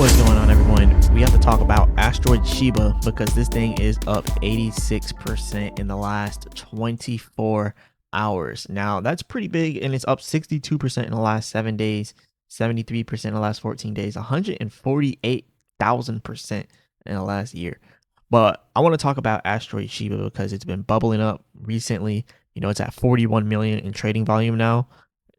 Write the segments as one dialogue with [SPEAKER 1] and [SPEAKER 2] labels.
[SPEAKER 1] What's going on, everyone? We have to talk about Asteroid Shiba because this thing is up 86% in the last 24 hours. Now, that's pretty big, and it's up 62% in the last 7 days, 73% in the last 14 days, 148,000% in the last year. But I want to talk about Asteroid Shiba because it's been bubbling up recently. It's at 41 million in trading volume now.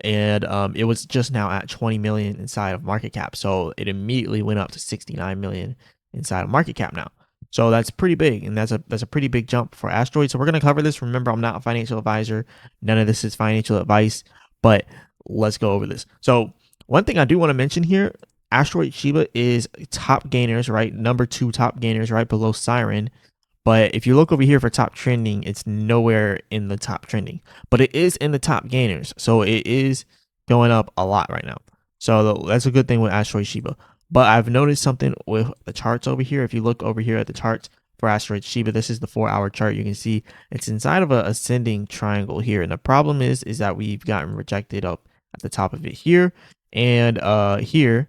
[SPEAKER 1] And it was just now at 20 million inside of market cap. So it immediately went up to 69 million inside of market cap now. So that's pretty big, and that's a pretty big jump for Asteroid. So we're going to cover this. Remember, I'm not a financial advisor. None of this is financial advice, but let's go over this. So one thing I do want to mention here, Asteroid Shiba is top gainers, right? Number 2 top gainers, right below Siren. But if you look over here for top trending, it's nowhere in the top trending, but it is in the top gainers. So it is going up a lot right now. So that's a good thing with Asteroid Shiba. But I've noticed something with the charts over here. If you look over here at the charts for Asteroid Shiba, this is the 4-hour chart. You can see it's inside of an ascending triangle here. And the problem is that we've gotten rejected up at the top of it here and here.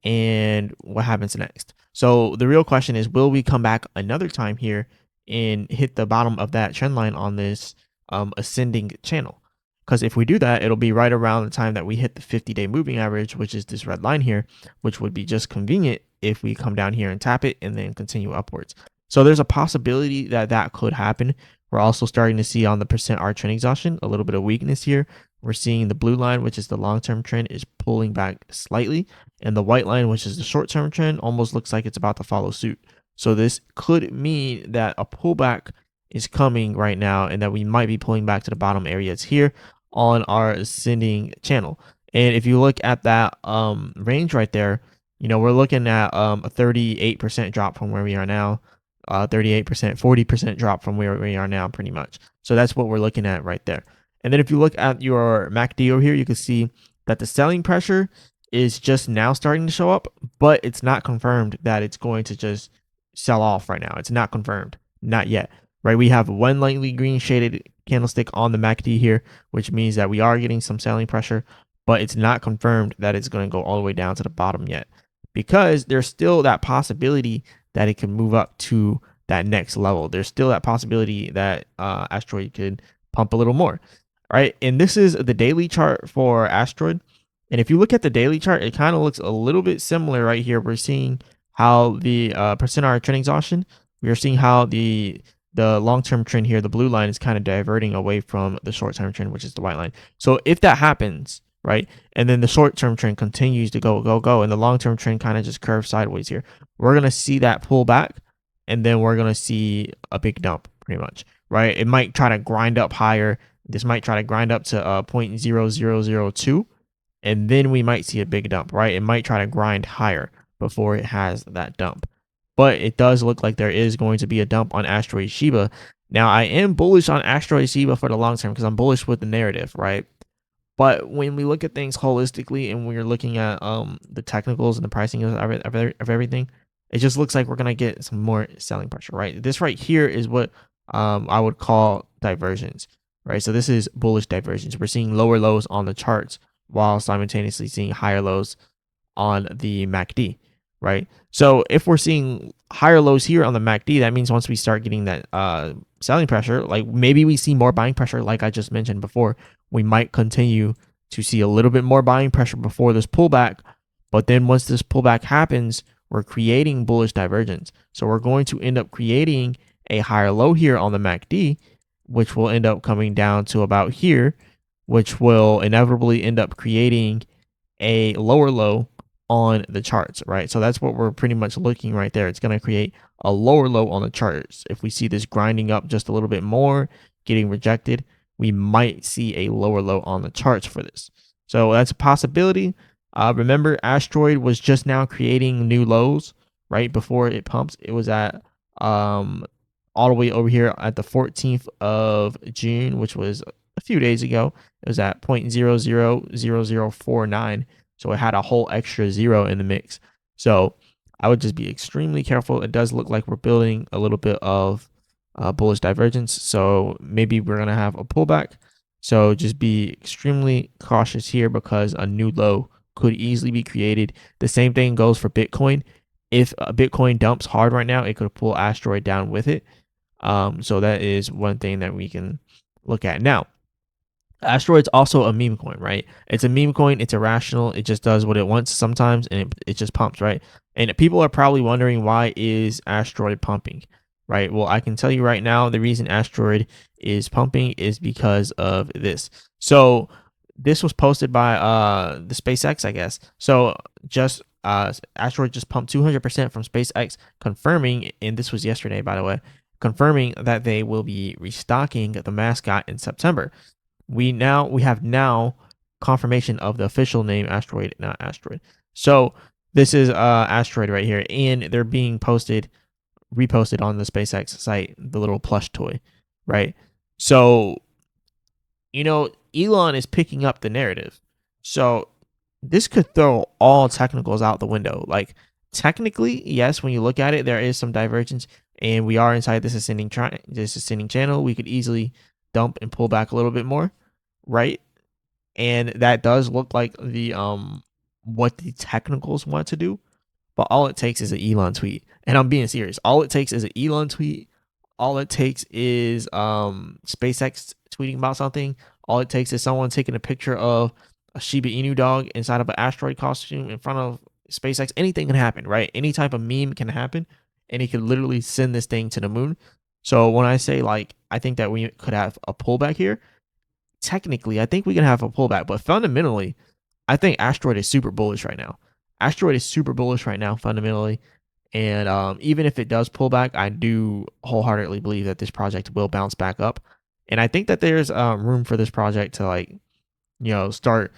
[SPEAKER 1] And what happens next? So the real question is, will we come back another time here and hit the bottom of that trend line on this ascending channel? Because if we do that, it'll be right around the time that we hit the 50-day moving average, which is this red line here, which would be just convenient if we come down here and tap it and then continue upwards. So there's a possibility that that could happen. We're also starting to see on the percent R trend exhaustion a little bit of weakness here. We're seeing the blue line, which is the long-term trend, is pulling back slightly. And the white line, which is the short-term trend, almost looks like it's about to follow suit. So this could mean that a pullback is coming right now and that we might be pulling back to the bottom areas here on our ascending channel. And if you look at that range right there, we're looking at a 38% drop from where we are now, 38%, 40% drop from where we are now pretty much. So that's what we're looking at right there. And then if you look at your MACD over here, you can see that the selling pressure is just now starting to show up, but it's not confirmed that it's going to just sell off right now. It's not confirmed, not yet, right? We have one lightly green shaded candlestick on the MACD here, which means that we are getting some selling pressure, but it's not confirmed that it's going to go all the way down to the bottom yet, because there's still that possibility that it can move up to that next level. There's still that possibility that Asteroid could pump a little more. Right, and this is the daily chart for Asteroid. And if you look at the daily chart, it kind of looks a little bit similar right here. We're seeing how the percent R trend exhaustion, we are seeing how the long-term trend here, the blue line, is kind of diverting away from the short-term trend, which is the white line. So if that happens, right, and then the short-term trend continues to go, and the long-term trend kind of just curves sideways here, we're going to see that pull back, and then we're going to see a big dump pretty much, right? It might try to grind up higher. This might try to grind up to 0.0002, and then we might see a big dump, right? It might try to grind higher before it has that dump. But it does look like there is going to be a dump on Asteroid Shiba. Now, I am bullish on Asteroid Shiba for the long term because I'm bullish with the narrative, right? But when we look at things holistically and we're looking at the technicals and the pricing of everything, it just looks like we're going to get some more selling pressure, right? This right here is what I would call diversions. Right, so this is bullish divergence. We're seeing lower lows on the charts while simultaneously seeing higher lows on the MACD, right? So if we're seeing higher lows here on the MACD, that means once we start getting that selling pressure, like maybe we see more buying pressure, like I just mentioned before, we might continue to see a little bit more buying pressure before this pullback. But then once this pullback happens, we're creating bullish divergence. So we're going to end up creating a higher low here on the MACD, which will end up coming down to about here, which will inevitably end up creating a lower low on the charts, right? So that's what we're pretty much looking right there. It's going to create a lower low on the charts. If we see this grinding up just a little bit more, getting rejected, we might see a lower low on the charts for this. So that's a possibility. Remember, Asteroid was just now creating new lows right before it pumps. It was at all the way over here at the 14th of June, which was a few days ago. It was at 0.000049. So it had a whole extra zero in the mix. So I would just be extremely careful. It does look like we're building a little bit of bullish divergence. So maybe we're going to have a pullback. So just be extremely cautious here because a new low could easily be created. The same thing goes for Bitcoin. If Bitcoin dumps hard right now, it could pull Asteroid down with it. So that is one thing that we can look at. Now, Asteroid's also a meme coin, right? It's a meme coin. It's irrational. It just does what it wants sometimes, and it just pumps, right? And people are probably wondering, why is Asteroid pumping, right? Well, I can tell you right now, the reason Asteroid is pumping is because of this. So this was posted by the SpaceX, I guess. So just Asteroid just pumped 200% from SpaceX, confirming, and this was yesterday, by the way, confirming that they will be restocking the mascot in September. We have now confirmation of the official name Asteroid, not Asteroid. So this is Asteroid right here, and they're being reposted on the SpaceX site, the little plush toy, right? So, Elon is picking up the narrative. So this could throw all technicals out the window. Like, technically, yes, when you look at it, there is some divergence, and we are inside this ascending channel. We could easily dump and pull back a little bit more, right? And that does look like the what the technicals want to do. But all it takes is an Elon tweet. And I'm being serious. All it takes is an Elon tweet. All it takes is SpaceX tweeting about something. All it takes is someone taking a picture of a Shiba Inu dog inside of an asteroid costume in front of SpaceX. Anything can happen, right? Any type of meme can happen, and it could literally send this thing to the moon. So when I say, like, I think that we could have a pullback here, technically, I think we can have a pullback, but fundamentally, I think Asteroid is super bullish right now. Asteroid is super bullish right now, fundamentally. And even if it does pull back, I do wholeheartedly believe that this project will bounce back up. And I think that there's room for this project to, like, start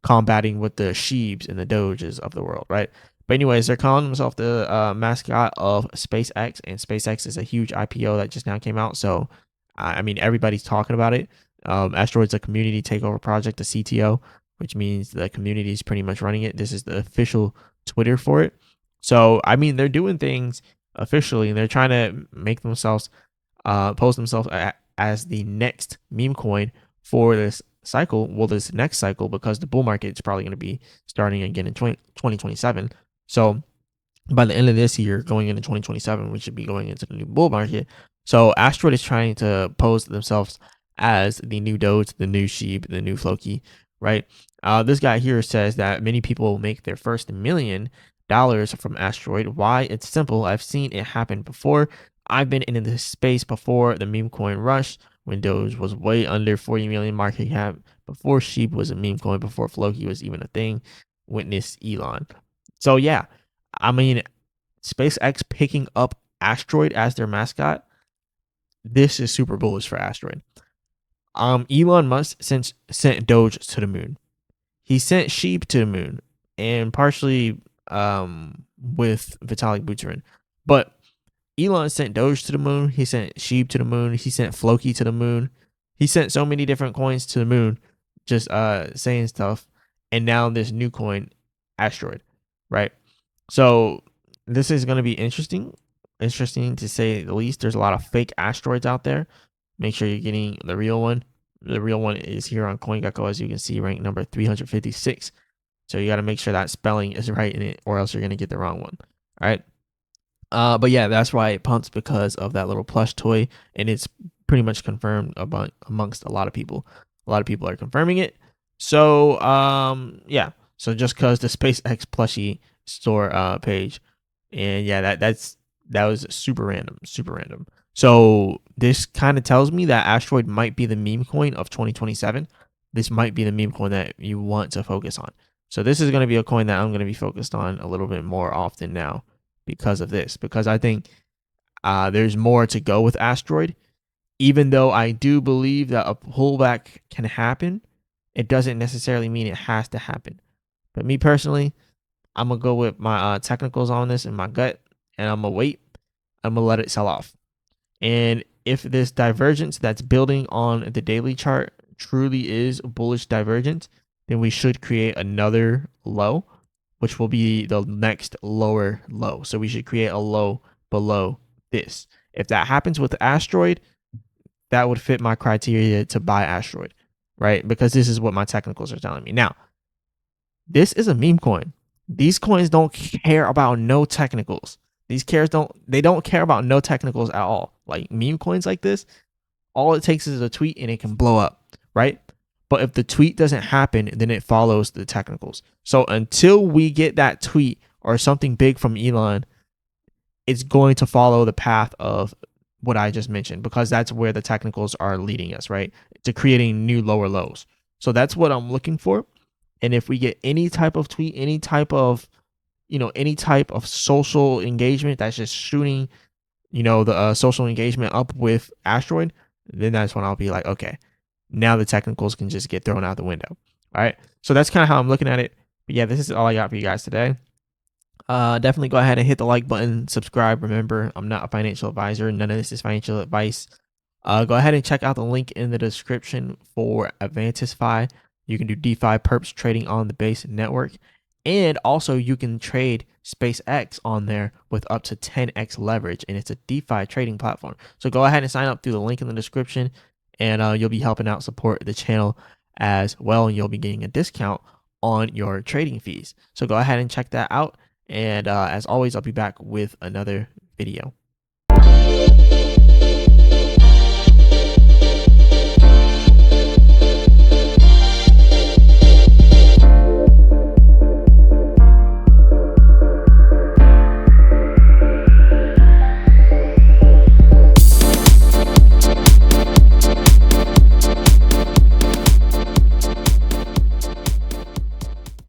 [SPEAKER 1] combating with the Sheebs and the Doges of the world, right? But anyways, they're calling themselves the mascot of SpaceX, and SpaceX is a huge IPO that just now came out. So, I mean, everybody's talking about it. Asteroid's a community takeover project, the CTO, which means the community is pretty much running it. This is the official Twitter for it. So, I mean, they're doing things officially, and they're trying to make themselves pose themselves as the next meme coin for this cycle. Well, this next cycle, because the bull market is probably going to be starting again in 2027. So by the end of this year, going into 2027, we should be going into the new bull market. So Asteroid is trying to pose themselves as the new Doge, the new Sheep, the new Floki, right? This guy here says that many people make their first $1 million from Asteroid. Why? It's simple. I've seen it happen before. I've been in this space before the meme coin rush, when Doge was way under 40 million market cap, before Sheep was a meme coin, before Floki was even a thing. Witness Elon. So yeah, I mean, SpaceX picking up Asteroid as their mascot, this is super bullish for Asteroid. Elon Musk sent Doge to the moon. He sent Sheep to the moon, and partially with Vitalik Buterin. But Elon sent Doge to the moon. He sent Sheep to the moon. He sent Floki to the moon. He sent so many different coins to the moon, just saying stuff. And now this new coin, Asteroid, right? So this is going to be interesting to say the least. There's a lot of fake asteroids out there. Make sure you're getting the real one. The real one is here on CoinGecko, as you can see, ranked number 356. So you got to make sure that spelling is right in it, or else you're going to get the wrong one. All right. But yeah, that's why it pumps, because of that little plush toy, and it's pretty much confirmed amongst a lot of people. A lot of people are confirming it. So yeah. So just because the SpaceX plushie store page, and yeah, that was super random. So this kind of tells me that Asteroid might be the meme coin of 2027. This might be the meme coin that you want to focus on. So this is going to be a coin that I'm going to be focused on a little bit more often now, because of this, because I think there's more to go with Asteroid. Even though I do believe that a pullback can happen, it doesn't necessarily mean it has to happen. But me personally, I'm going to go with my technicals on this and my gut, and I'm going to wait. I'm going to let it sell off. And if this divergence that's building on the daily chart truly is bullish divergence, then we should create another low, which will be the next lower low. So we should create a low below this. If that happens with Asteroid, that would fit my criteria to buy Asteroid, right? Because this is what my technicals are telling me. Now, This is a meme coin. These coins don't care about no technicals. They don't care about no technicals at all. Like meme coins like this, all it takes is a tweet and it can blow up, right? But if the tweet doesn't happen, then it follows the technicals. So until we get that tweet or something big from Elon, it's going to follow the path of what I just mentioned, because that's where the technicals are leading us, right? To creating new lower lows. So that's what I'm looking for. And if we get any type of tweet, any type of, any type of social engagement that's just shooting, the social engagement up with Asteroid, then that's when I'll be like, okay, now the technicals can just get thrown out the window. All right. So that's kind of how I'm looking at it. But yeah, this is all I got for you guys today. Definitely go ahead and hit the like button, subscribe. Remember, I'm not a financial advisor. None of this is financial advice. Go ahead and check out the link in the description for Avantisfy. You can do DeFi perps trading on the Base network. And also you can trade SpaceX on there with up to 10x leverage. And it's a DeFi trading platform. So go ahead and sign up through the link in the description. And you'll be helping out support the channel as well. And you'll be getting a discount on your trading fees. So go ahead and check that out. And as always, I'll be back with another video.